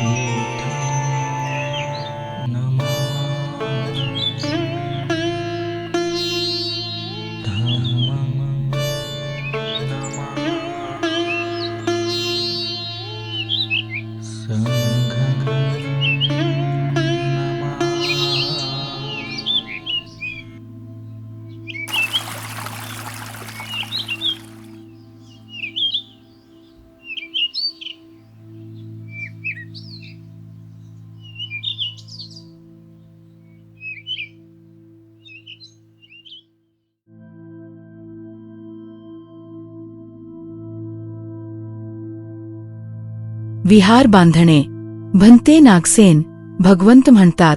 विठ्ठल नमामि धम्मं नमामि संघं नमामि। विहार बांधणे। भंते नागसेन भगवंत म्हणतात,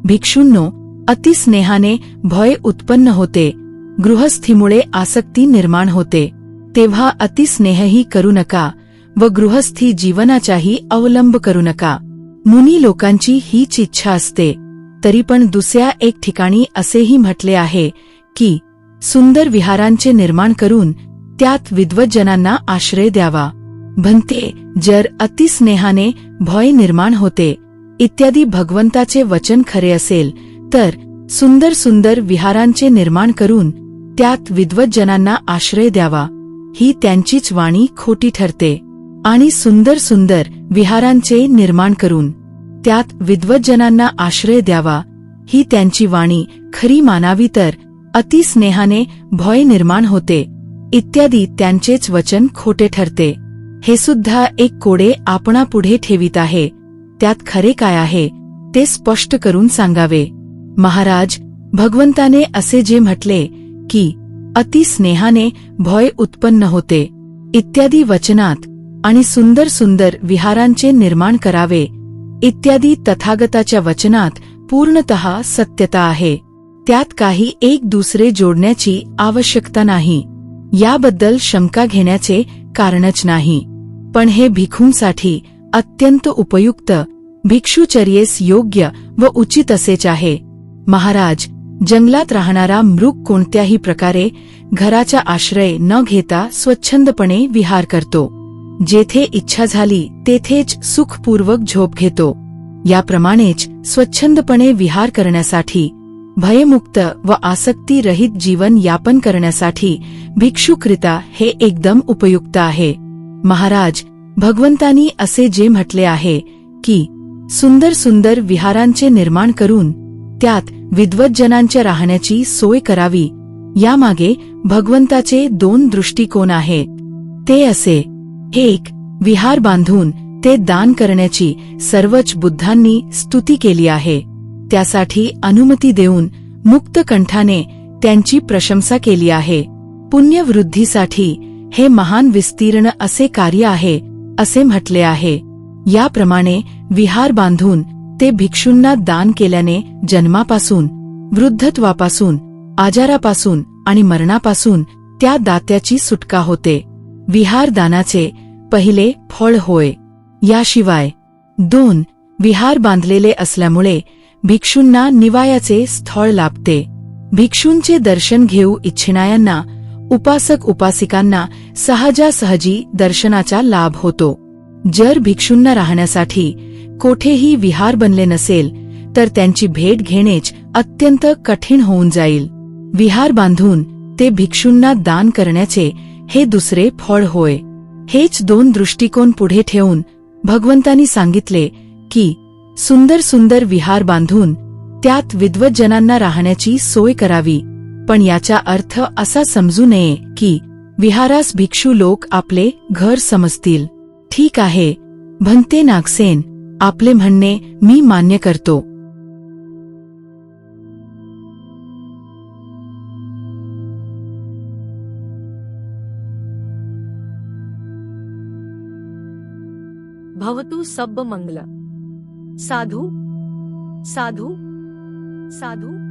भिक्षूंनो, अतिस्नेहाने भय उत्पन्न होते, गृहस्थीमुळे आसक्ती निर्माण होते, तेव्हा अतिस्नेहही करू नका व गृहस्थी जीवनाचाही अवलंब करू नका. मुनी लोकांची हीच इच्छा असते. तरी पण दुसऱ्या एक ठिकाणी असेही म्हटले आहे की सुंदर विहारांचे निर्माण करून त्यात विद्वज्जनांना आश्रय द्यावा. भंते, जर अतिस्नेहाने भय निर्माण होते इत्यादी भगवंताचे वचन खरे असेल तर सुंदर सुंदर विहारांचे निर्माण करून त्यात विद्वज्जनांना आश्रय द्यावा, ही त्यांचीच वाणी खोटी ठरते. आणि सुंदर सुंदर विहारांचे निर्माण करून त्यात विद्वज्जनांना आश्रय द्यावा, ही त्यांची वाणी खरी मानावी तर अतिस्नेहाने भय निर्माण होते इत्यादी त्यांचेच वचन खोटे ठरते. हे सुद्धा एक कोडे आपणापुढे ठेवीत आहे. त्यात खरे काय आहे ते स्पष्ट करून सांगावे. महाराज, भगवंताने असे जे म्हटले की अतिस्नेहाने भय उत्पन्न होते इत्यादी वचनात आणि सुंदर सुंदर विहारांचे निर्माण करावे इत्यादी तथागताच्या वचनात पूर्णतः सत्यता आहे. त्यात काही एक दुसरे जोडण्याची आवश्यकता नाही. याबद्दल शंका घेण्याचे कारणच नाही. पण हे भिक्षूंसाठी अत्यंत उपयुक्त, भिक्षुचर्येस योग्य व उचित असेच आहे. महाराज, जंगलात राहणारा मृग कोणत्याही प्रकारे घराचा आश्रय न घेता स्वच्छंदपणे विहार करतो. जेथे इच्छा झाली तेथेच सुखपूर्वक झोप घेतो. याप्रमाणेच स्वच्छंदपणे विहार करण्यासाठी, भयमुक्त व आसक्तीरहित जीवन यापन करण्यासाठी भिक्षुकरिता हे एकदम उपयुक्त आहे. महाराज, भगवंतानी असे जे म्हटले आहे की सुंदर सुंदर विहारांचे निर्माण करून त्यात विद्वज्जनांच्या राहण्याची सोय करावी, यामागे भगवंताचे दोन दृष्टिकोन आहेत. ते असे: एक, विहार बांधून ते दान करण्याची सर्वच बुद्धांनी स्तुती केली आहे, त्यासाठी अनुमती देऊन मुक्त कंठाने त्यांची प्रशंसा केली आहे. पुण्यवृद्धीसाठी हे महान विस्तीर्ण असे कार्य आहे असे म्हटले आहे. याप्रमाणे विहार बांधून ते भिक्षूंना दान केल्याने जन्मापासून, वृद्धत्वापासून, आजारापासून आणि मरणापासून त्या दात्याची सुटका होते. विहार दानाचे पहिले फळ होय. याशिवाय 2, विहार बांधलेले असल्यामुळे भिक्षूंना निवायाचे स्थळ लाभते. भिक्षूंचे दर्शन घेऊ इच्छिणाऱ्यांना, उपासक उपासिकांना सहजासहजी दर्शनाचा लाभ होतो. जर भिक्षूंना राहण्यासाठी कोठेही विहार बनले नसेल तर त्यांची भेट घेणेच अत्यंत कठीण होऊन जाईल. विहार बांधून ते भिक्षूंना दान करण्याचे हे दुसरे फळ होय. हेच दोन दृष्टिकोन पुढे ठेवून भगवंतांनी सांगितले की सुंदर सुंदर विहार बांधून त्यात विद्वज्जनांना राहण्याची सोय करावी. पण याचा अर्थ असा समजू नये की विहारास भिक्षू लोक आपले घर समजतील. ठीक आहे भंते नागसेन, आपले म्हणणे मी मान्य करतो. भवतु सब्ब मंगल. साधु साधु साधु.